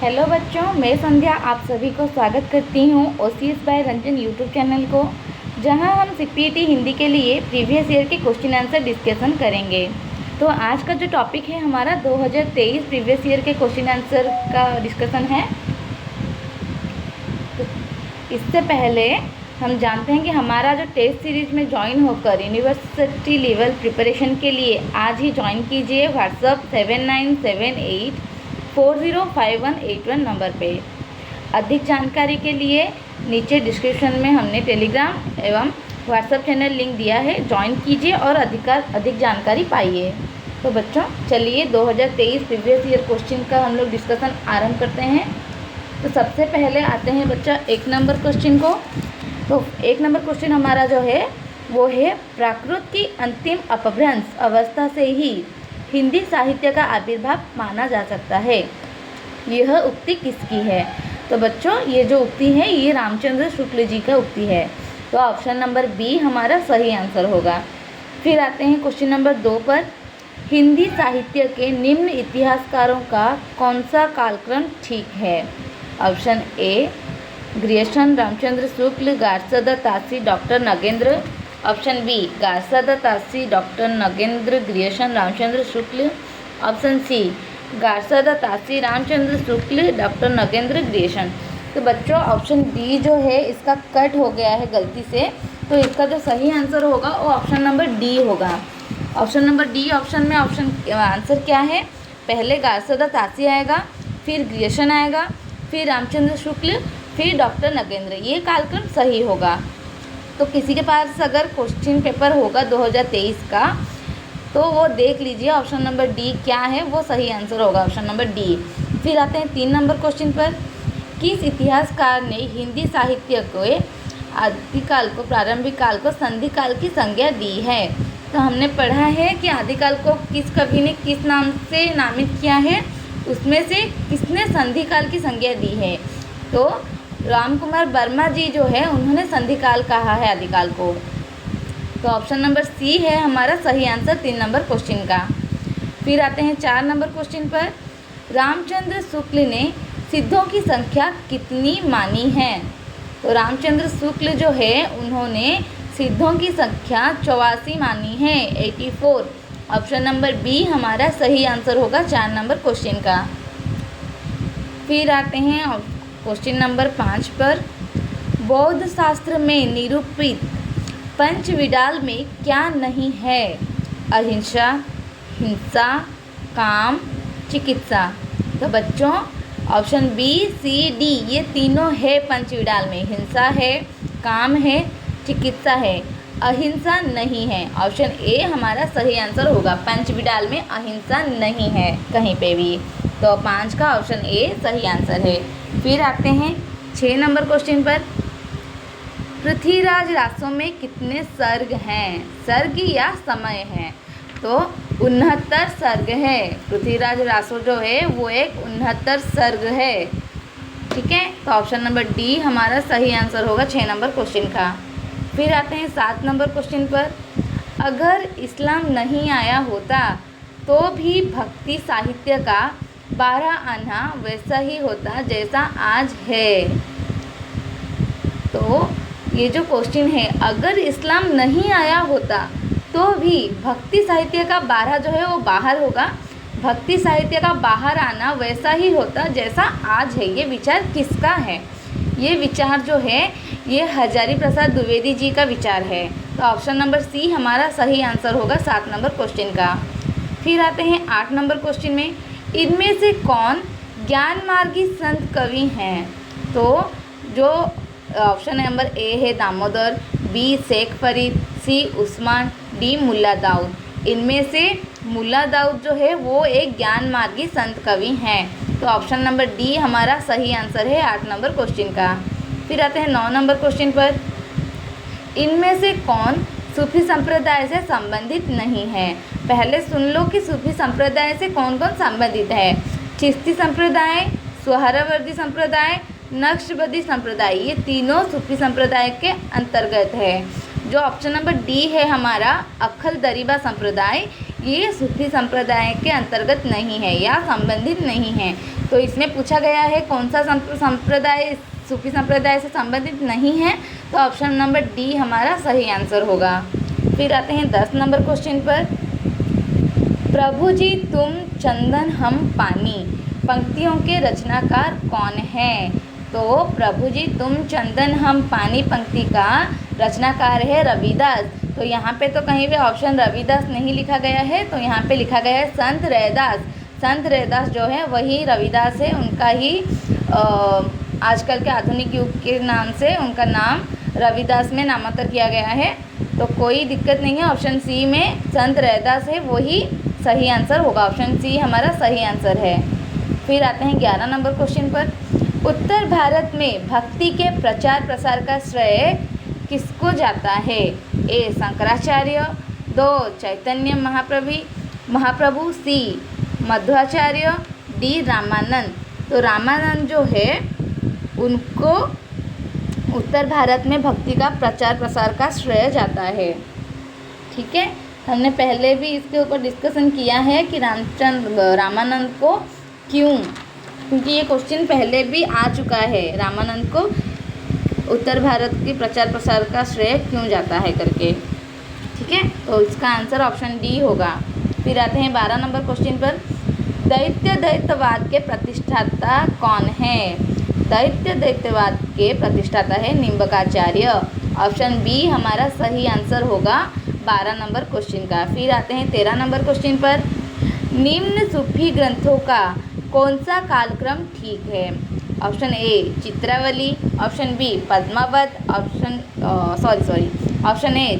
Hello बच्चों, मैं संध्या आप सभी को स्वागत करती हूँ OCS by Ranjan YouTube channel को, जहां हम सीपीटी हिंदी के लिए प्रीवियस ईयर के क्वेश्चन आंसर डिस्कशन करेंगे। तो आज का जो टॉपिक है हमारा 2023 प्रीवियस ईयर के क्वेश्चन आंसर का डिस्कशन है। तो इससे पहले हम जानते हैं कि हमारा जो टेस्ट सीरीज में ज्वाइन होकर यूनिवर्सिटी लेवल प्रिपरेशन के लिए आज ही ज्वाइन कीजिए व्हाट्सअप 7978405181 नंबर पे। अधिक जानकारी के लिए नीचे डिस्क्रिप्शन में हमने टेलीग्राम एवं व्हाट्सएप चैनल लिंक दिया है, ज्वाइन कीजिए और अधिक जानकारी पाइए। तो बच्चों चलिए 2023 प्रीवियस ईयर क्वेश्चन का हम लोग डिस्कशन आरंभ करते हैं। तो सबसे पहले आते हैं बच्चा 1 नंबर क्वेश्चन को। तो 1 नंबर क्वेश्चन हमारा जो है वो है, प्राकृत की अंतिम अपभ्रंश अवस्था से ही हिंदी साहित्य का आविर्भाव माना जा सकता है। यह उक्ति किसकी है? तो बच्चों ये जो उक्ति है ये रामचंद्र शुक्ल जी का उक्ति है। तो ऑप्शन नंबर बी हमारा सही आंसर होगा। फिर आते हैं क्वेश्चन नंबर 2 पर, हिंदी साहित्य के निम्न इतिहासकारों का कौन सा कालक्रम ठीक है? Option A Grierson Ramchandra Shukla, Garcin de Tassy doctor Nagendra. Option B Garcin de Tassy doctor Nagendra Grierson Ramchandra Shukla. Option C Garcin de Tassy Ramchandra Shukla doctor Nagendra Grierson. तो बच्चों ऑप्शन डी जो है इसका कट हो गया है गलती से, तो इसका जो सही आंसर होगा वो ऑप्शन नंबर डी होगा। ऑप्शन नंबर डी ऑप्शन में आंसर क्या है? पहले गार्सद तासी आएगा, फिर ग्रियर्सन आएगा, फिर रामचंद्र शुक्ल, फिर डॉक्टर नगेंद्र। ये कालक्रम सही होगा। तो किसी के पास अगर क्वेश्चन पेपर होगा 2023 का तो वो देख लीजिए ऑप्शन नंबर डी क्या है, वो सही आंसर होगा ऑप्शन नंबर डी। फिर आते हैं 3 नंबर क्वेश्चन पर, किस इतिहासकार ने हिंदी साहित्य के आदिकाल को, प्रारंभिक काल को संधि काल की संज्ञा दी है? तो हमने पढ़ा है कि आदिकाल को किस कवि ने किस नाम से नामित किया है, उसमें से किसने संधि काल की संज्ञा दी है? तो राम कुमार वर्मा जी जो है उन्होंने संधि काल कहा है आदिकाल को। तो ऑप्शन नंबर सी है हमारा सही आंसर 3 नंबर क्वेश्चन का। फिर आते हैं 4 नंबर क्वेश्चन पर, रामचंद्र शुक्ल ने सिद्धों की संख्या कितनी मानी है? तो रामचंद्र शुक्ल जो है उन्होंने सिद्धों की संख्या 84 मानी है, 84। ऑप्शन नंबर बी हमारा सही आंसर होगा 4 नंबर क्वेश्चन का। फिर आते हैं क्वेश्चन नंबर 5 पर, बौद्ध शास्त्र में निरूपित पंचविडाल में क्या नहीं है? अहिंसा, हिंसा, काम, चिकित्सा। तो बच्चों ऑप्शन बी सी डी ये तीनों है पंचविडाल में, हिंसा है, काम है, चिकित्सा है, अहिंसा नहीं है। ऑप्शन ए हमारा सही आंसर होगा, पंचविडाल में अहिंसा नहीं है कहीं पे भी। तो 5 का ऑप्शन ए सही आंसर है। फिर आते हैं 6 नंबर क्वेश्चन पर, पृथ्वीराज रासों में कितने सर्ग हैं? सर्ग या समय है? तो 69 सर्ग है। पृथ्वीराज रासो जो है वो एक 69 सर्ग है। ठीक है, तो ऑप्शन नंबर डी हमारा सही आंसर होगा 6 नंबर क्वेश्चन का। फिर आते हैं 7 नंबर क्वेश्चन पर, अगर इस्लाम नहीं आया होता तो भी भक्ति साहित्य का 12 आना वैसा ही होता जैसा आज है। तो ये जो क्वेश्चन है, अगर इस्लाम नहीं आया होता तो भी भक्ति साहित्य का 12 जो है वो बाहर होगा, भक्ति साहित्य का बाहर आना वैसा ही होता जैसा आज है। ये विचार किसका है? ये विचार जो है ये हजारी प्रसाद द्विवेदी जी का विचार है। तो ऑप्शन नंबर सी हमारा सही आंसर होगा 7 नंबर क्वेश्चन का। फिर आते हैं 8 नंबर क्वेश्चन में, इनमें से कौन ज्ञान मार्गी संत कवि हैं? तो जो ऑप्शन नंबर ए है दामोदर, बी शेख फरीद, सी उस्मान, डी मुल्ला दाऊद। इनमें से मुल्ला दाऊद जो है वो एक ज्ञान मार्गी संत कवि हैं। तो ऑप्शन नंबर डी हमारा सही आंसर है 8 नंबर क्वेश्चन का। फिर आते हैं 9 नंबर क्वेश्चन पर, इनमें से कौन सूफी संप्रदाय से संबंधित नहीं है? पहले सुन लो कि सूफी संप्रदाय से कौन कौन संबंधित है। चिश्ती संप्रदाय, सुहरावर्दी संप्रदाय, नक्शबंदी संप्रदाय, ये तीनों सूफी संप्रदाय के अंतर्गत है। जो ऑप्शन नंबर डी है हमारा अक्खल दरीबा संप्रदाय, ये सूफी संप्रदाय के अंतर्गत नहीं है या संबंधित नहीं है। तो इसमें पूछा गया है कौन सा संप्रदाय सूफी संप्रदाय से संबंधित नहीं है, तो ऑप्शन नंबर डी हमारा सही आंसर होगा। फिर आते हैं 10 नंबर क्वेश्चन पर। प्रभु जी तुम चंदन हम पानी पंक्तियों के रचनाकार कौन है? तो प्रभु जी तुम चंदन हम पानी पंक्ति का रचनाकार है रविदास। तो यहाँ पे तो कहीं भी ऑप्शन रविदास नहीं लिखा गया है, तो यहाँ पे लिखा गया है संत रैदास। संत रैदास जो है वही रविदास है, उनका ही आजकल के आधुनिक युग के नाम से उनका नाम रविदास में नामांतर किया गया है। तो कोई दिक्कत नहीं है, ऑप्शन सी में संत रैदास है वही सही आंसर होगा। ऑप्शन सी हमारा सही आंसर है। फिर आते हैं 11 नंबर क्वेश्चन पर। उत्तर भारत में भक्ति के प्रचार प्रसार का श्रेय किसको जाता है? ए शंकराचार्य, 2 चैतन्य महाप्रभु, सी मध्वाचार्य, डी रामानंद। तो रामानंद जो है उनको उत्तर भारत में भक्ति का प्रचार प्रसार का श्रेय जाता है। ठीक है, हमने पहले भी इसके ऊपर डिस्कशन किया है कि रामानंद को क्यों, क्योंकि ये क्वेश्चन पहले भी आ चुका है, रामानंद को उत्तर भारत के प्रचार प्रसार का श्रेय क्यों जाता है करके। ठीक है, तो इसका आंसर ऑप्शन डी होगा। फिर आते हैं 12 नंबर क्वेश्चन पर। द्वैतवाद के प्रतिष्ठाता कौन है? द्वैतवाद के प्रतिष्ठाता है निम्बकाचार्य। ऑप्शन बी हमारा सही आंसर होगा 12 नंबर क्वेश्चन का। फिर आते हैं 13 नंबर क्वेश्चन पर। निम्न सूफी ग्रंथों का कौन सा कालक्रम ठीक है? Option A Chitravali, option B Padmavat, option A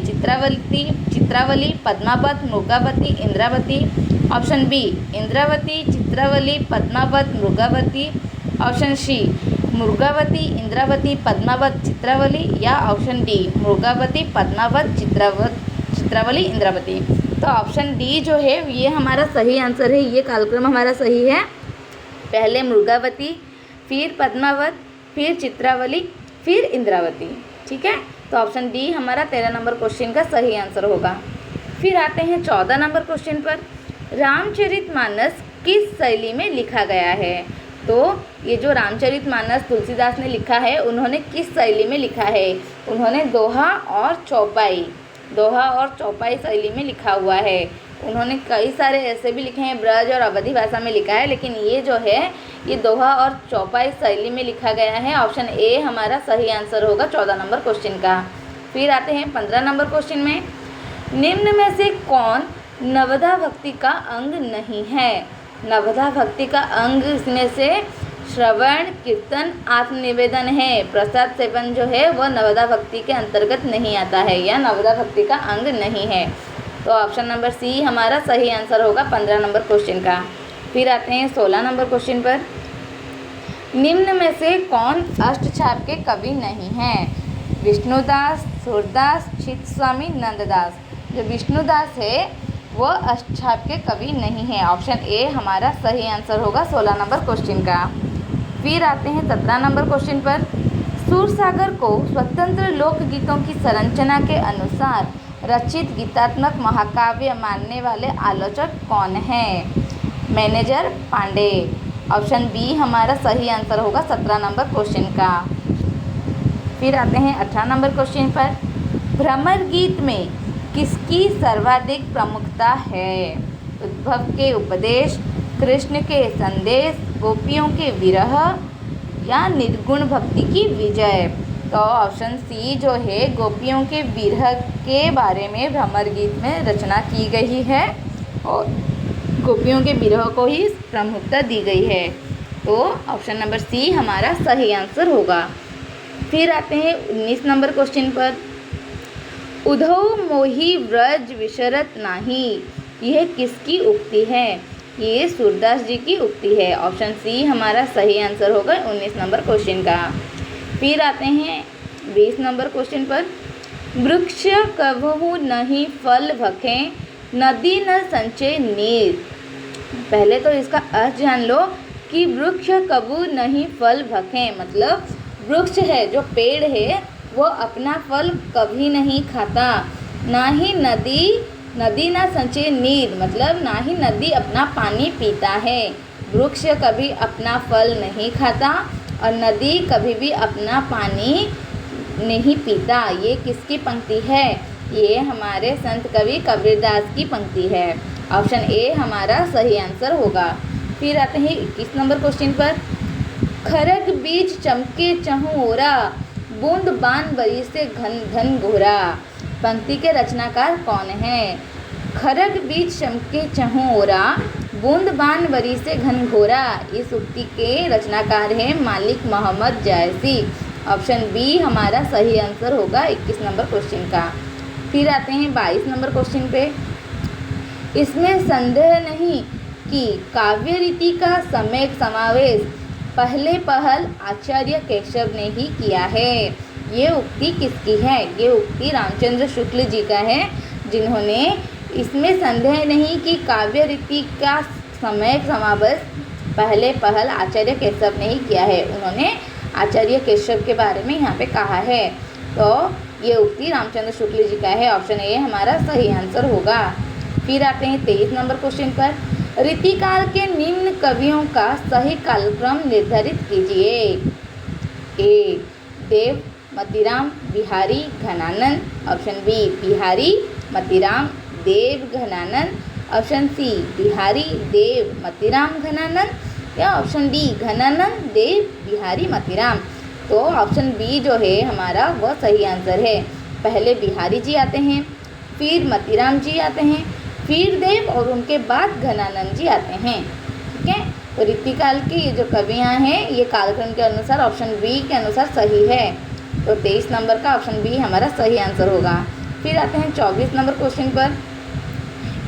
Chitravali, Padmavat, Mrigavati, Indravati. Option B Indravati, Chitravali, Padmavat, Mrigavati. Option C Mrigavati, Indravati, Padmavat, Chitravali, या ऑप्शन डी मृगावती, पद्मावत, चित्रावली, इंद्रावती। तो ऑप्शन डी जो है ये हमारा सही आंसर है। ये कालक्रम हमारा सही है। पहले मृगावती, फिर पद्मावत, फिर चित्रावली, फिर इंद्रावती। ठीक है, तो ऑप्शन डी हमारा 13 नंबर क्वेश्चन का सही आंसर होगा। फिर आते हैं 14 नंबर क्वेश्चन पर। रामचरितमानस किस शैली में लिखा गया है? तो ये जो रामचरितमानस तुलसीदास ने लिखा है, उन्होंने किस शैली में लिखा है? उन्होंने दोहा और चौपाई शैली में लिखा हुआ है। उन्होंने कई सारे ऐसे भी लिखे हैं, ब्रज और अवधी भाषा में लिखा है, लेकिन ये जो है ये दोहा और चौपाई शैली में लिखा गया है। ऑप्शन ए हमारा सही आंसर होगा 14 नंबर क्वेश्चन का। फिर आते हैं 15 नंबर क्वेश्चन में। निम्न में से कौन नवधा भक्ति का अंग नहीं है? नवधा भक्ति का अंग इसमें से श्रवण, कीर्तन, आत्मनिवेदन है। प्रसाद सेवन जो है वह नवधा भक्ति के अंतर्गत नहीं आता है या नवधा भक्ति का अंग नहीं है। तो ऑप्शन नंबर सी हमारा सही आंसर होगा 15 नंबर क्वेश्चन का। फिर आते हैं 16 नंबर क्वेश्चन पर। निम्न में से कौन अष्टछाप के कवि नहीं है? विष्णुदास, सूरदास, चित्तस्वामी, नंददास। जो विष्णुदास है वह अष्टछाप के कवि नहीं है। ऑप्शन ए हमारा सही आंसर होगा 16 नंबर क्वेश्चन का। फिर आते हैं 17 नंबर क्वेश्चन पर। सूरसागर को स्वतंत्र लोकगीतों की संरचना के अनुसार रचित गीतात्मक महाकाव्य मानने वाले आलोचक कौन हैं? मैनेजर पांडे। ऑप्शन बी हमारा सही आंसर होगा 17 नंबर क्वेश्चन का। फिर आते हैं 18 नंबर क्वेश्चन पर। भ्रमर गीत में किसकी सर्वाधिक प्रमुखता है? उद्धव के उपदेश, कृष्ण के संदेश, गोपियों के विरह, या निर्गुण भक्ति की विजय। तो ऑप्शन सी जो है गोपियों के विरह के बारे में भ्रमर गीत में रचना की गई है और गोपियों के विरह को ही प्रमुखता दी गई है। तो ऑप्शन नंबर सी हमारा सही आंसर होगा। फिर आते हैं 19 नंबर क्वेश्चन पर। उधो मोहि व्रज विशरत नाही, यह किसकी उक्ति है? ये सूरदास जी की उक्ति है। ऑप्शन सी हमारा सही आंसर होगा 19 नंबर क्वेश्चन का। फिर आते हैं 20 नंबर क्वेश्चन पर। वृक्ष कभू नहीं फल भखे, नदी न संचय नीर। पहले तो इसका अर्थ जान लो कि वृक्ष कभू नहीं फल भखे, मतलब वृक्ष है जो पेड़ है वो अपना फल कभी नहीं खाता, ना ही नदी नदी ना संचय नीर, मतलब ना ही नदी अपना पानी पीता है। वृक्ष कभी अपना फल नहीं खाता और नदी कभी भी अपना पानी नहीं पीता। ये किसकी पंक्ति है? ये हमारे संत कवि कबीरदास की पंक्ति है। ऑप्शन ए हमारा सही आंसर होगा। फिर आते हैं 21 नंबर क्वेश्चन पर। खरग बीज चमके चहुँ ओरा, बूंद बान बरी से घन घन घोरा। पंक्ति के रचनाकार कौन है? खरग बीज चमके चहुँ ओरा, बूंद बान बरी से घन घोरा। इस उक्ति के रचनाकार हैं मालिक मोहम्मद जायसी। ऑप्शन बी हमारा सही आंसर होगा 21 नंबर क्वेश्चन का। फिर आते हैं 22 नंबर क्वेश्चन पे। इसमें संदेह नहीं कि काव्य रीति का सम्यक समावेश पहले पहल आचार्य केशव ने ही किया है। ये उक्ति किसकी है? ये उक्ति रामचंद्र शुक्ल जी का है, जिन्होंने इसमें संदेह नहीं कि काव्य रीति का सम्यक समावेश पहले पहल आचार्य केशव ने ही किया है। उन्होंने आचार्य केशव के बारे में यहाँ पे कहा है। तो ये उक्ति रामचंद्र शुक्ल जी का है। ऑप्शन ए हमारा सही आंसर होगा। फिर आते हैं 23 नंबर क्वेश्चन पर। रीतिकाल के निम्न कवियों का सही कालक्रम निर्धारित कीजिए। ए देव मतीराम बिहारी घनानंद। ऑप्शन बी बिहारी मतीराम देव घनानंद। ऑप्शन सी बिहारी देव मतीराम घनानंद या ऑप्शन डी घनानंद देव बिहारी मतीराम। तो ऑप्शन बी जो है हमारा वह सही आंसर है। पहले बिहारी जी आते हैं, फिर मतीराम जी आते हैं, फिर देव और उनके बाद घनानंद जी आते हैं। ठीक है, तो रीतिकाल की ये जो कवियाँ हैं ये कालक्रम के अनुसार ऑप्शन बी के अनुसार सही है। तो 23 नंबर का ऑप्शन बी हमारा सही आंसर होगा। फिर आते हैं 24 नंबर क्वेश्चन पर।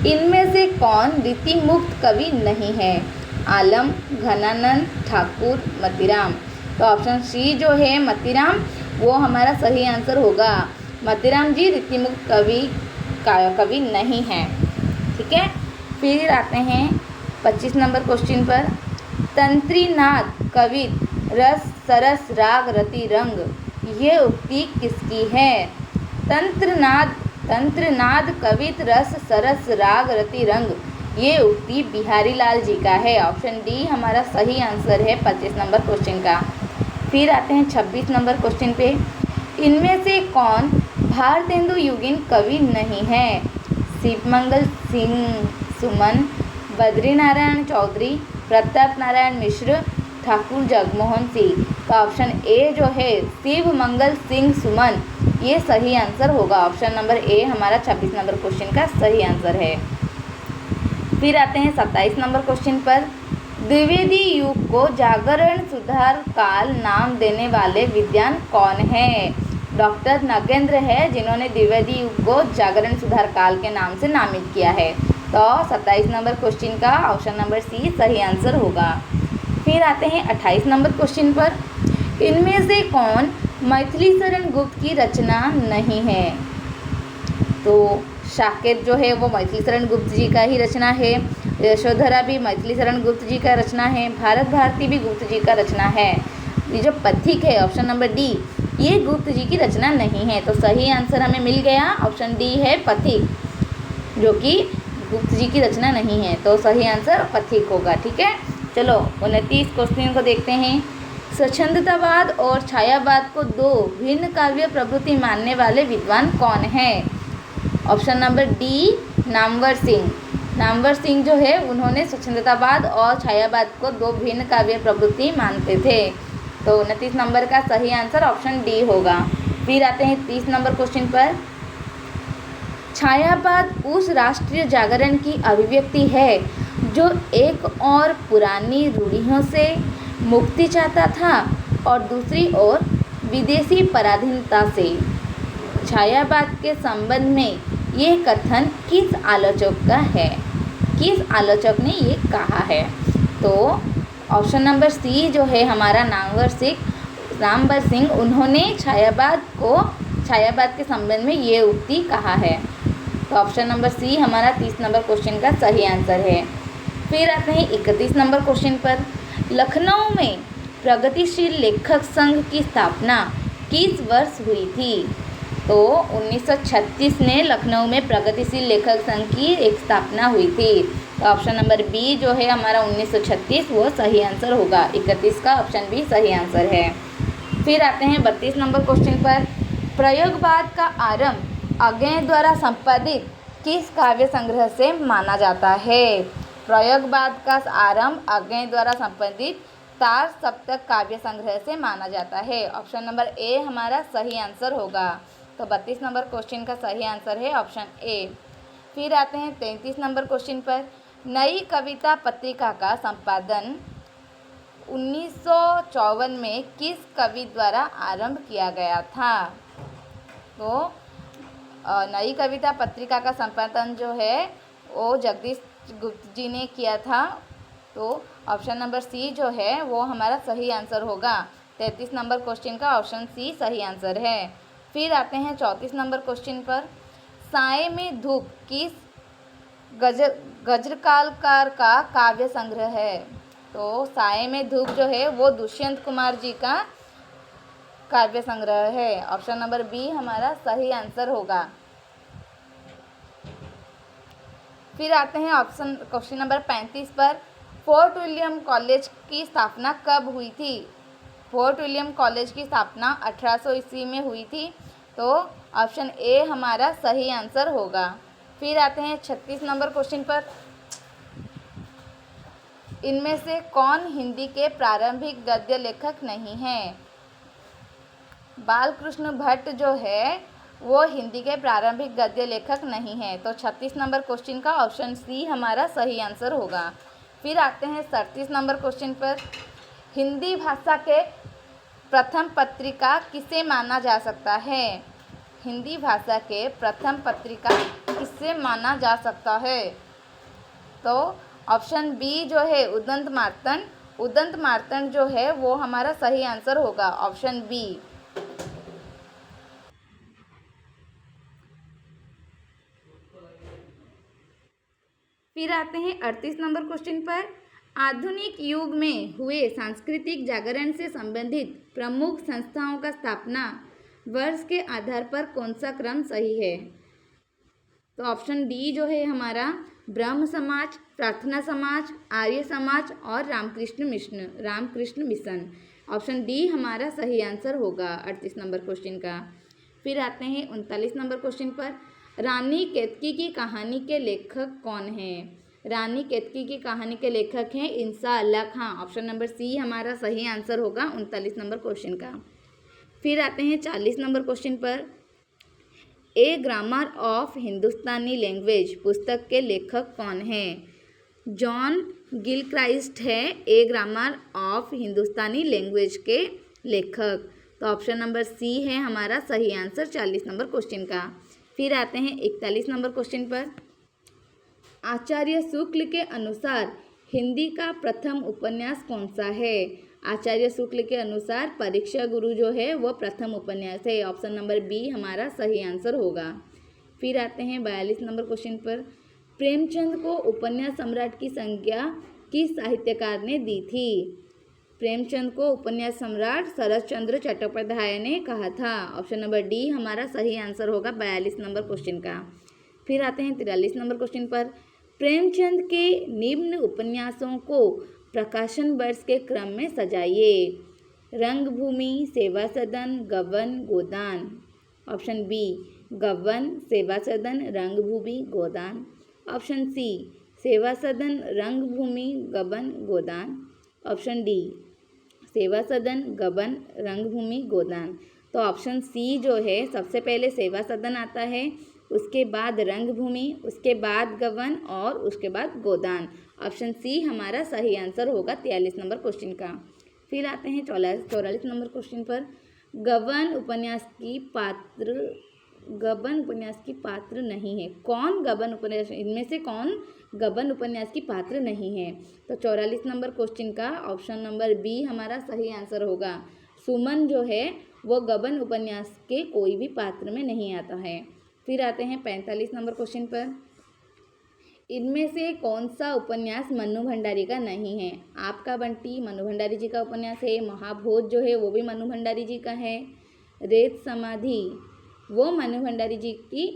इनमें से कौन रीति मुक्त कवि नहीं है? आलम, घनानंद, ठाकुर, मतीराम। तो ऑप्शन सी जो है मतीराम वो हमारा सही आंसर होगा। मतीराम जी रीति मुक्त कवि नहीं है। ठीक है, फिर आते हैं 25 नंबर क्वेश्चन पर। तंत्रीनाद कवित रस सरस राग रति रंग, ये उक्ति किसकी है? तंत्रनाद कवित रस सरस राग रति रंग, ये उक्ति बिहारी लाल जी का है। ऑप्शन डी हमारा सही आंसर है 25 नंबर क्वेश्चन का। फिर आते हैं 26 नंबर क्वेश्चन पे। इनमें से कौन भारतेंदु युगीन कवि नहीं है? शिवमंगल सिंह सुमन, बद्रीनारायण चौधरी, प्रताप नारायण मिश्र, ठाकुर जगमोहन सिंह। तो ऑप्शन ए जो है शिव मंगल सिंह सुमन ये सही आंसर होगा। ऑप्शन नंबर ए हमारा 26 नंबर क्वेश्चन का सही आंसर है। फिर आते हैं 27 नंबर क्वेश्चन पर। द्विवेदी युग को जागरण सुधार काल नाम देने वाले विद्वान कौन है? डॉक्टर नगेंद्र है, जिन्होंने द्विवेदी युग को जागरण सुधार काल के नाम से नामित किया है। तो 27 नंबर क्वेश्चन का ऑप्शन नंबर सी सही आंसर होगा। फिर आते हैं 28 नंबर क्वेश्चन पर। इनमें से कौन मैथिली शरण गुप्त की रचना नहीं है? तो साकेत जो है वो मैथिली शरण गुप्त जी का ही रचना है। यशोधरा भी मैथिली शरण गुप्त जी का रचना है। भारत भारती भी गुप्त जी का रचना है। ये जो पथिक है ऑप्शन नंबर डी ये गुप्त जी की रचना नहीं है। तो सही आंसर हमें मिल गया, ऑप्शन डी है पथिक, जो कि गुप्त जी की रचना नहीं है। तो सही आंसर पथिक होगा। ठीक है, चलो 29 क्वेश्चन को देखते हैं। स्वच्छंदतावाद और छायावाद को दो भिन्न काव्य प्रवृत्ति मानने वाले विद्वान कौन हैं? Option number D Namvar Singh. Namvar Singh जो है उन्होंने स्वच्छंदतावाद और छायावाद को दो भिन्न काव्य प्रवृत्ति मानते थे। तो 29 नंबर का सही आंसर ऑप्शन डी होगा। फिर आते हैं 30 नंबर क्वेश्चन पर। छायावाद उस राष्ट्रीय जागरण की अभिव्यक्ति है जो एक और पुरानी रूढ़ियों से मुक्ति चाहता था और दूसरी ओर विदेशी पराधीनता से। छायावाद के संबंध में ये कथन किस आलोचक का है? किस आलोचक ने ये कहा है? तो ऑप्शन नंबर सी जो है हमारा नामवर सिंह, उन्होंने छायावाद के संबंध में ये उक्ति कहा है। तो ऑप्शन नंबर सी हमारा 30 नंबर क्वेश्चन का सही आंसर है। फिर आते हैं 31 नंबर क्वेश्चन पर। लखनऊ में प्रगतिशील लेखक संघ की स्थापना किस वर्ष हुई थी? तो 1936 में लखनऊ में प्रगतिशील लेखक संघ की एक स्थापना हुई थी। तो ऑप्शन नंबर बी जो है हमारा 1936 वो सही आंसर होगा। 31 का ऑप्शन बी सही आंसर है। फिर आते हैं 32 नंबर क्वेश्चन पर। प्रयोगवाद का आरंभ अज्ञेय द्वारा संपादित किस काव्य संग्रह से माना जाता है? प्रयोगवाद का आरंभ अज्ञेय द्वारा संपादित तार सप्तक काव्य संग्रह से माना जाता है। ऑप्शन नंबर ए हमारा सही आंसर होगा। तो 32 नंबर क्वेश्चन का सही आंसर है ऑप्शन ए। फिर आते हैं 33 नंबर क्वेश्चन पर। नई कविता पत्रिका का संपादन 1954 में किस कवि द्वारा आरंभ किया गया था? तो नई कविता पत्रिका का संपादन जो है वो जगदीश गुप्त जी ने किया था। तो ऑप्शन नंबर सी जो है वो हमारा सही आंसर होगा। 33 नंबर क्वेश्चन का ऑप्शन सी सही आंसर है। फिर आते हैं 34 नंबर क्वेश्चन पर। साए में धूप किस गजरकालकार का काव्य संग्रह है? तो साए में धूप जो है वो दुष्यंत कुमार जी का काव्य संग्रह है। ऑप्शन नंबर बी हमारा सही आंसर होगा। फिर आते हैं क्वेश्चन नंबर 35 पर। फोर्ट विलियम कॉलेज की स्थापना कब हुई थी? फोर्ट विलियम कॉलेज की स्थापना 1800 ईस्वी में हुई थी। तो ऑप्शन ए हमारा सही आंसर होगा। फिर आते हैं 36 नंबर क्वेश्चन पर। इनमें से कौन हिंदी के प्रारंभिक गद्य लेखक नहीं है? बालकृष्ण भट्ट जो है वो हिंदी के प्रारंभिक गद्य लेखक नहीं है। तो 36 नंबर क्वेश्चन का ऑप्शन सी हमारा सही आंसर होगा। फिर आते हैं 37 नंबर क्वेश्चन पर। हिंदी भाषा के प्रथम पत्रिका किसे माना जा सकता है? हिंदी भाषा के प्रथम पत्रिका किसे माना जा सकता है? तो ऑप्शन बी जो है उदंत मार्तंड जो है वो हमारा सही आंसर होगा। Option B. फिर आते हैं 38 नंबर क्वेश्चन पर। आधुनिक युग में हुए सांस्कृतिक जागरण से संबंधित प्रमुख संस्थाओं का स्थापना वर्ष के आधार पर कौन सा क्रम सही है? तो ऑप्शन डी जो है हमारा ब्रह्म समाज, प्रार्थना समाज, आर्य समाज और रामकृष्ण मिशन। ऑप्शन डी हमारा सही आंसर होगा 38 नंबर क्वेश्चन का। फिर आते हैं 39 नंबर क्वेश्चन पर। रानी केतकी की कहानी के लेखक कौन हैं? रानी केतकी की कहानी के लेखक हैं इंसा अल्लाह खां। ऑप्शन नंबर सी हमारा सही आंसर होगा 39 नंबर क्वेश्चन का। फिर आते हैं 40 नंबर क्वेश्चन पर। ए ग्रामर ऑफ हिंदुस्तानी लैंग्वेज पुस्तक के लेखक कौन हैं? जॉन गिलक्राइस्ट है ए ग्रामर ऑफ हिंदुस्तानी लैंग्वेज के लेखक। तो ऑप्शन नंबर सी है हमारा सही आंसर 40 नंबर क्वेश्चन का। फिर आते हैं 41 नंबर क्वेश्चन पर। आचार्य शुक्ल के अनुसार हिंदी का प्रथम उपन्यास कौन सा है? आचार्य शुक्ल के अनुसार परीक्षा गुरु जो है वो प्रथम उपन्यास है। ऑप्शन नंबर बी हमारा सही आंसर होगा। फिर आते हैं 42 नंबर क्वेश्चन पर। प्रेमचंद को उपन्यास सम्राट की संज्ञा किस साहित्यकार ने दी थी? प्रेमचंद को उपन्यास सम्राट शरत चंद्र चट्टोपाध्याय ने कहा था। ऑप्शन नंबर डी हमारा सही आंसर होगा 42 नंबर क्वेश्चन का। फिर आते हैं 43 नंबर क्वेश्चन पर। प्रेमचंद के निम्न उपन्यासों को प्रकाशन वर्ष के क्रम में सजाइए। रंगभूमि, सेवा सदन, गबन, गोदान। ऑप्शन बी गबन, सेवा सदन, रंगभूमि, गोदान। ऑप्शन सी सेवा सदन, रंगभूमि, गबन, गोदान। ऑप्शन डी सेवा सदन, गबन, रंगभूमि, गोदान। तो ऑप्शन सी जो है सबसे पहले सेवा सदन आता है, उसके बाद रंगभूमि, उसके बाद गबन और उसके बाद गोदान। ऑप्शन सी हमारा सही आंसर होगा 43 नंबर क्वेश्चन का। फिर आते हैं 44 नंबर क्वेश्चन पर। गबन उपन्यास की पात्र नहीं है। कौन गबन उपन्यास, इनमें से कौन गबन उपन्यास की पात्र नहीं है? तो 44 नंबर क्वेश्चन का ऑप्शन नंबर बी हमारा सही आंसर होगा। सुमन जो है वो गबन उपन्यास के कोई भी पात्र में नहीं आता है। फिर आते हैं 45 नंबर क्वेश्चन पर। इनमें से कौन सा उपन्यास मन्नू भंडारी का नहीं है? आपका बंटी मन्नू भंडारी जी का उपन्यास है। महाभोज जो है वो भी मन्नू भंडारी जी का है। रेत समाधि वो मनु भंडारी जी की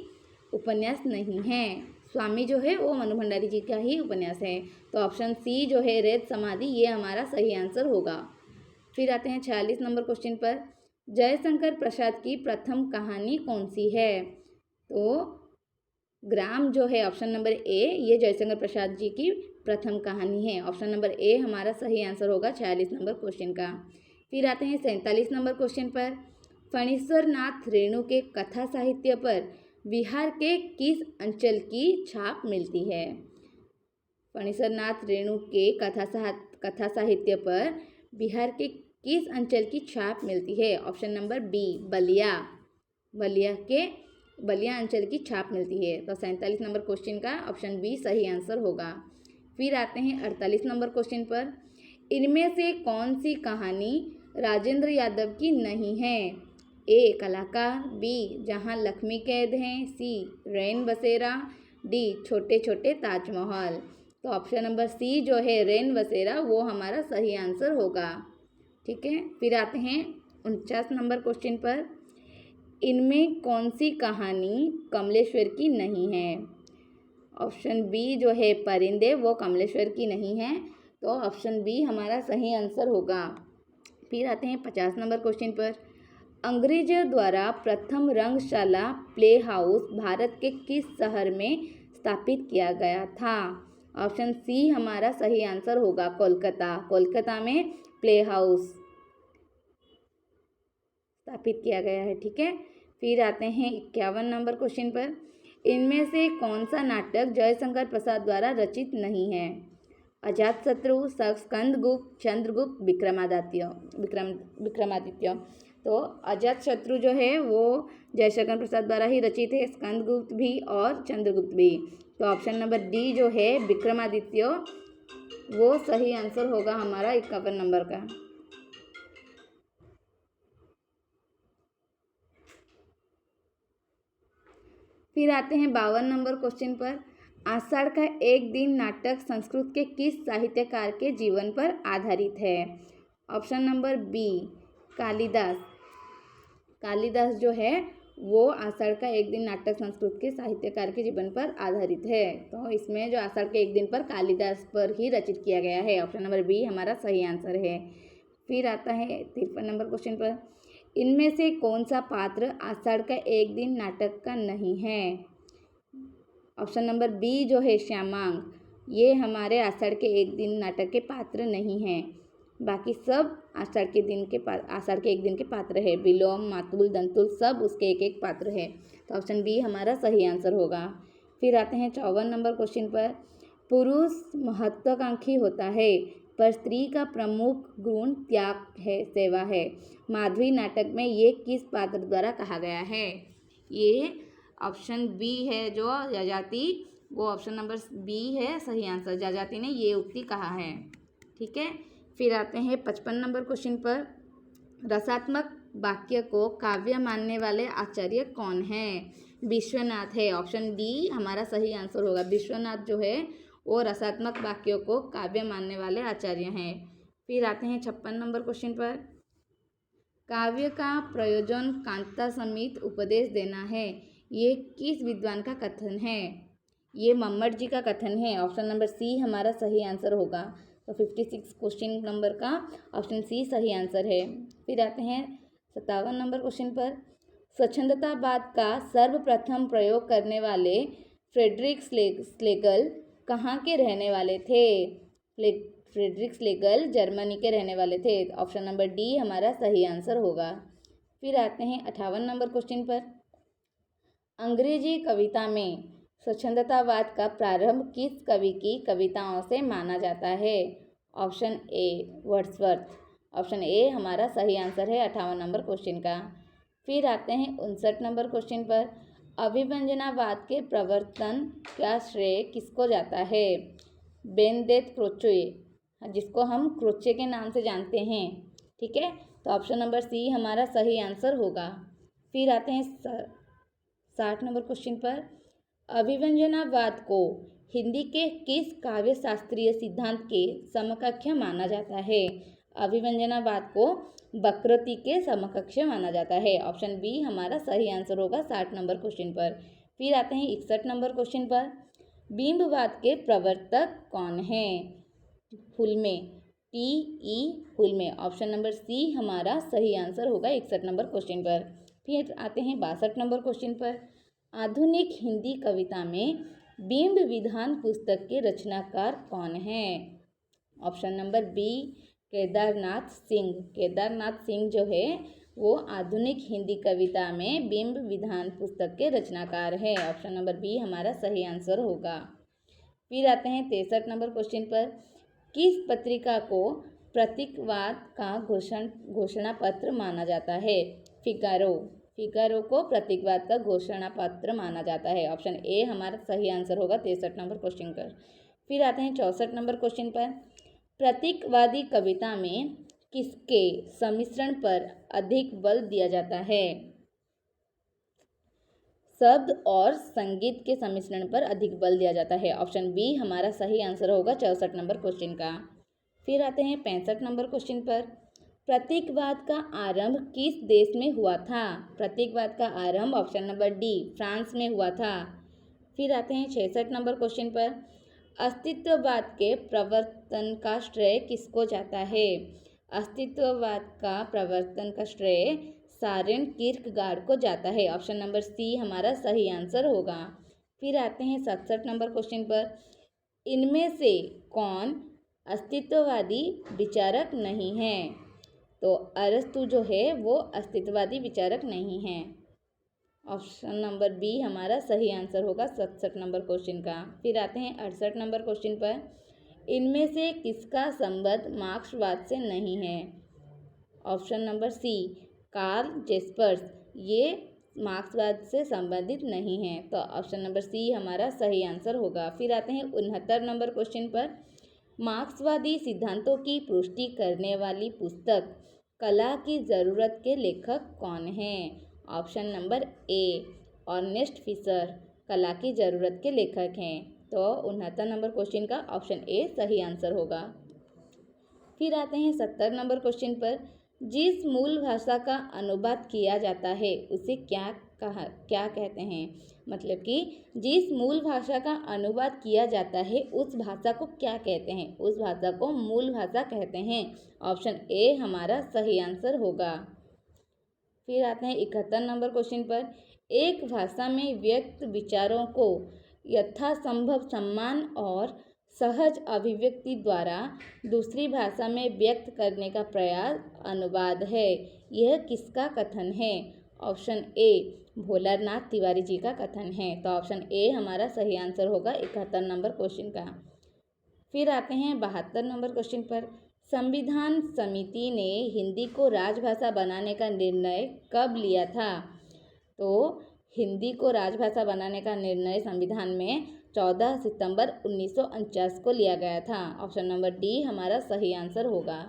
उपन्यास नहीं है। स्वामी जो है वो मनु भंडारी जी का ही उपन्यास है। तो ऑप्शन सी जो है रेत समाधि, ये हमारा सही आंसर होगा। फिर आते हैं 46 नंबर क्वेश्चन पर। जयशंकर प्रसाद की प्रथम कहानी कौन सी है? तो ग्राम जो है ऑप्शन नंबर ए, ये जयशंकर प्रसाद जी की प्रथम कहानी है। ऑप्शन नंबर ए हमारा सही आंसर होगा 46 नंबर क्वेश्चन का। फिर आते हैं 47 नंबर क्वेश्चन पर। फणीश्वर नाथ रेणु के कथा साहित्य पर बिहार के किस अंचल की छाप मिलती है? फणीश्वर नाथ रेणु के कथा साहित्य पर बिहार के किस अंचल की छाप मिलती है? ऑप्शन नंबर बी, बलिया अंचल की छाप मिलती है। तो 47 नंबर क्वेश्चन का ऑप्शन बी सही आंसर होगा। फिर आते हैं 48 नंबर क्वेश्चन पर। इनमें से कौन सी कहानी राजेंद्र यादव की नहीं है? ए, कलाकार, बी, जहां लक्ष्मी कैद हैं, सी, रैन बसेरा, डी, छोटे छोटे ताजमहल। तो ऑप्शन नंबर सी जो है रैन बसेरा, वो हमारा सही आंसर होगा। ठीक है। फिर आते हैं 49 नंबर क्वेश्चन पर। इनमें कौन सी कहानी कमलेश्वर की नहीं है? ऑप्शन बी जो है परिंदे, वो कमलेश्वर की नहीं है। तो ऑप्शन बी हमारा सही आंसर होगा। फिर आते हैं 50 नंबर क्वेश्चन पर। अंग्रेजों द्वारा प्रथम रंगशाला प्ले हाउस भारत के किस शहर में स्थापित किया गया था? ऑप्शन सी हमारा सही आंसर होगा, कोलकाता में प्ले हाउस स्थापित किया गया है। ठीक है। फिर आते हैं 51 नंबर क्वेश्चन पर। इनमें से कौन सा नाटक जयशंकर प्रसाद द्वारा रचित नहीं है? अजातशत्रु, स्कंदगुप्त, चंद्रगुप्त, विक्रमादित्य। तो अजातशत्रु जो है वो जयशंकर प्रसाद द्वारा ही रचित है, स्कंदगुप्त भी और चंद्रगुप्त भी। तो ऑप्शन नंबर डी जो है विक्रमादित्य, वो सही आंसर होगा हमारा 51 नंबर का। फिर आते हैं 52 नंबर क्वेश्चन पर। आषाढ़ का एक दिन नाटक संस्कृत के किस साहित्यकार के जीवन पर आधारित है? ऑप्शन नंबर बी, कालिदास जो है वो आषाढ़ का एक दिन नाटक संस्कृत के साहित्यकार के जीवन पर आधारित है। तो इसमें जो आषाढ़ के एक दिन पर कालिदास पर ही रचित किया गया है। ऑप्शन नंबर बी हमारा सही आंसर है। फिर आता है 53 नंबर क्वेश्चन पर। इनमें से कौन सा पात्र आषाढ़ का एक दिन नाटक का नहीं है? ऑप्शन नंबर बी जो है श्यामांग, ये हमारे आषाढ़ के एक दिन नाटक के पात्र नहीं हैं। बाकी सब आषाढ़ के एक दिन के पात्र है। विलोम, मातुल, दंतुल सब उसके एक एक पात्र है। तो ऑप्शन बी हमारा सही आंसर होगा। फिर आते हैं 54 नंबर क्वेश्चन पर। पुरुष महत्वाकांक्षी होता है पर स्त्री का प्रमुख गुण त्याग है, सेवा है। माधवी नाटक में ये किस पात्र द्वारा कहा गया है? ये ऑप्शन बी है जो जजाति, वो ऑप्शन नंबर बी है सही आंसर। जजाति ने ये उक्ति कहा है। ठीक है। फिर आते हैं 55 नंबर क्वेश्चन पर। रसात्मक वाक्य को काव्य मानने वाले आचार्य कौन है? विश्वनाथ है। ऑप्शन डी हमारा सही आंसर होगा। विश्वनाथ जो है वो रसात्मक वाक्यों को काव्य मानने वाले आचार्य हैं। फिर आते हैं 56 नंबर क्वेश्चन पर। काव्य का प्रयोजन कांता समेत उपदेश देना है, ये किस विद्वान का कथन है? ये मम्मट जी का कथन है। ऑप्शन नंबर सी हमारा सही आंसर होगा। तो 56 क्वेश्चन नंबर का ऑप्शन सी सही आंसर है। फिर आते हैं 57 नंबर क्वेश्चन पर। स्वच्छंदतावाद का सर्वप्रथम प्रयोग करने वाले फ्रेडरिक स्लेगल कहाँ के रहने वाले थे? फ्रेडरिक स्लेगल जर्मनी के रहने वाले थे। ऑप्शन नंबर डी हमारा सही आंसर होगा। फिर आते हैं 58 नंबर क्वेश्चन पर। अंग्रेजी कविता में स्वच्छंदतावाद का प्रारंभ किस कवि की कविताओं से माना जाता है? Option A, Wordsworth. Option A हमारा सही आंसर है 58 नंबर क्वेश्चन का। फिर आते हैं 59 नंबर क्वेश्चन पर। अभिव्यंजनावाद के प्रवर्तन का श्रेय किसको जाता है? बेनेडिक्ट क्रोचे, जिसको हम क्रोचे के नाम से जानते हैं। ठीक है। तो ऑप्शन नंबर सी हमारा सही आंसर होगा। फिर आते हैं 60 नंबर क्वेश्चन पर। अभिव्यंजनावाद को हिंदी के किस काव्य शास्त्रीय सिद्धांत के समकक्ष माना जाता है? अभिव्यंजनावाद को वक्रोक्ति के समकक्ष माना जाता है। ऑप्शन बी हमारा सही आंसर होगा 60 नंबर क्वेश्चन पर। फिर आते हैं 61 नंबर क्वेश्चन पर। बिंबवाद के प्रवर्तक कौन है? फुल में TE फुल में। ऑप्शन नंबर सी हमारा सही आंसर होगा 61 नंबर क्वेश्चन पर। फिर आते हैं 62 नंबर क्वेश्चन पर। आधुनिक हिंदी कविता में बिंब विधान पुस्तक के रचनाकार कौन है? Option number B Kedarnath Singh. Kedarnath Singh जो है वो आधुनिक हिंदी कविता में बिंब विधान पुस्तक के रचनाकार है। ऑप्शन नंबर बी हमारा सही आंसर होगा। फिर आते हैं 63 नंबर क्वेश्चन पर। किस पत्रिका को प्रतीकवाद का घोषणा पत्र माना जाता है? फिगारो को प्रतीकवाद का घोषणा पत्र माना जाता है। ऑप्शन ए हमारा सही आंसर होगा 63 नंबर क्वेश्चन पर। फिर आते हैं 64 नंबर क्वेश्चन पर। प्रतीकवादी कविता में किसके सम्मिश्रण पर अधिक बल दिया जाता है? शब्द और संगीत के सम्मिश्रण पर अधिक बल दिया जाता है। ऑप्शन बी हमारा सही आंसर होगा 64 नंबर क्वेश्चन का। फिर आते हैं 65 नंबर क्वेश्चन पर। प्रतीकवाद का आरंभ किस देश में हुआ था? प्रतीकवाद का आरंभ ऑप्शन नंबर डी फ्रांस में हुआ था। फिर आते हैं 66 नंबर क्वेश्चन पर। अस्तित्ववाद के प्रवर्तन का श्रेय किसको जाता है? अस्तित्ववाद का प्रवर्तन का श्रेय सारेन किर्कगार्ड को जाता है। ऑप्शन नंबर सी हमारा सही आंसर होगा। फिर आते हैं 67 नंबर क्वेश्चन पर। इनमें से कौन अस्तित्ववादी विचारक नहीं है? तो अरस्तु जो है वो अस्तित्ववादी विचारक नहीं है। ऑप्शन नंबर बी हमारा सही आंसर होगा 67 नंबर क्वेश्चन का। फिर आते हैं 68 नंबर क्वेश्चन पर। इनमें से किसका संबंध मार्क्सवाद से नहीं है? ऑप्शन नंबर सी कार्ल जेस्पर्स, ये मार्क्सवाद से संबंधित नहीं है। तो ऑप्शन नंबर सी हमारा सही आंसर होगा। फिर आते हैं 69 नंबर क्वेश्चन पर। मार्क्सवादी सिद्धांतों की पुष्टि करने वाली पुस्तक कला की ज़रूरत के लेखक कौन हैं? Option number A Ernest Fischer कला की ज़रूरत के लेखक हैं। तो 69 नंबर क्वेश्चन का ऑप्शन ए सही आंसर होगा। फिर आते हैं 70 नंबर क्वेश्चन पर। जिस मूल भाषा का अनुवाद किया जाता है उसे क्या कहते हैं? मतलब कि जिस मूल भाषा का अनुवाद किया जाता है उस भाषा को क्या कहते हैं? उस भाषा को मूल भाषा कहते हैं। ऑप्शन ए हमारा सही आंसर होगा। फिर आते हैं 71 नंबर क्वेश्चन पर। एक भाषा में व्यक्त विचारों को यथासंभव सम्मान और सहज अभिव्यक्ति द्वारा दूसरी भाषा में व्यक्त करने का प्रयास अनुवाद है। यह किसका कथन है? ऑप्शन ए भोलानाथ तिवारी जी का कथन है। तो ऑप्शन ए हमारा सही आंसर होगा 71 नंबर क्वेश्चन का। फिर आते हैं 72 नंबर क्वेश्चन पर। संविधान समिति ने हिंदी को राजभाषा बनाने का निर्णय कब लिया था? तो हिंदी को राजभाषा बनाने का निर्णय संविधान में 14 सितंबर 1949 को लिया गया था। ऑप्शन नंबर डी हमारा सही आंसर होगा।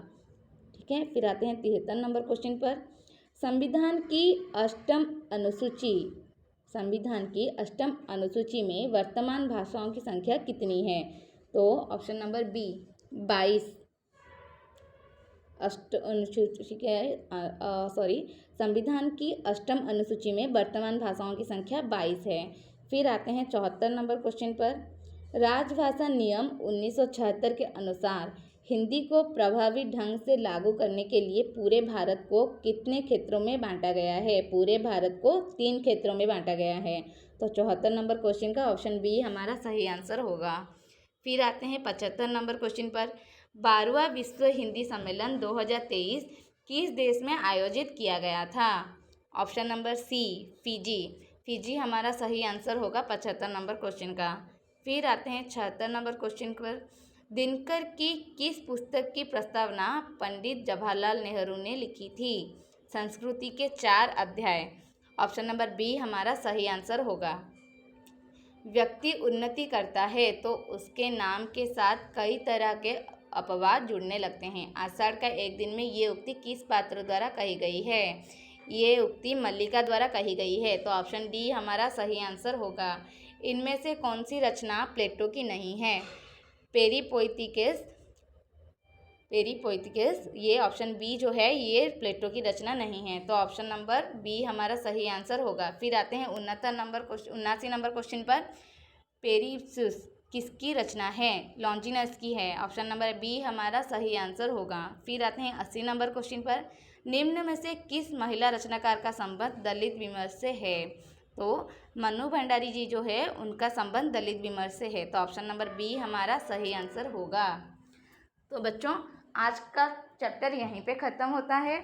ठीक है। फिर आते हैं 73 नंबर क्वेश्चन पर। संविधान की अष्टम अनुसूची में वर्तमान भाषाओं की संख्या कितनी है? तो ऑप्शन नंबर बी 22 संविधान की अष्टम अनुसूची में वर्तमान भाषाओं की संख्या 22 है। फिर आते हैं 74 नंबर क्वेश्चन पर। राजभाषा नियम 1976 के अनुसार हिंदी को प्रभावी ढंग से लागू करने के लिए पूरे भारत को कितने क्षेत्रों में बांटा गया है? पूरे भारत को 3 क्षेत्रों में बांटा गया है। तो 74 नंबर क्वेश्चन का ऑप्शन बी हमारा सही आंसर होगा। फिर आते हैं 75 नंबर क्वेश्चन पर। 12वां विश्व हिंदी सम्मेलन 2023 किस देश में आयोजित किया गया था? ऑप्शन नंबर सी फिजी हमारा सही आंसर होगा 75 नंबर क्वेश्चन का। फिर आते हैं 76 नंबर क्वेश्चन पर। दिनकर की किस पुस्तक की प्रस्तावना पंडित जवाहरलाल नेहरू ने लिखी थी? संस्कृति के 4 अध्याय। ऑप्शन नंबर बी हमारा सही आंसर होगा। व्यक्ति उन्नति करता है तो उसके नाम के साथ कई तरह के अपवाद जुड़ने लगते हैं। आषाढ़ का एक दिन में ये उक्ति किस पात्र द्वारा कही गई है? ये उक्ति मल्लिका द्वारा कही गई है। तो ऑप्शन डी हमारा सही आंसर होगा। इनमें से कौन सी रचना प्लेटो की नहीं है? पेरिपोइथिकेस पेरिपोइथिकस, ये ऑप्शन बी जो है ये प्लेटो की रचना नहीं है, तो ऑप्शन नंबर बी हमारा सही आंसर होगा। फिर आते हैं 79 नंबर क्वेश्चन पर। पेरिप्सूस किसकी रचना है? लॉन्जिनस की है, ऑप्शन नंबर बी हमारा सही आंसर होगा। फिर आते हैं 80 नंबर क्वेश्चन पर। निम्न में से किस महिला रचनाकार का संबंध दलित विमर्श से है? तो मनु भंडारी जी जो है उनका संबंध दलित विमर्श से है, तो ऑप्शन नंबर बी हमारा सही आंसर होगा। तो बच्चों आज का चैप्टर यहीं पे ख़त्म होता है।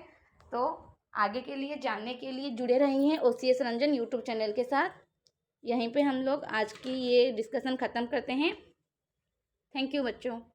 तो आगे के लिए जानने के लिए जुड़े रहिए OCS रंजन यूट्यूब चैनल के साथ। यहीं पे हम लोग आज की ये डिस्कशन ख़त्म करते हैं। थैंक यू बच्चों।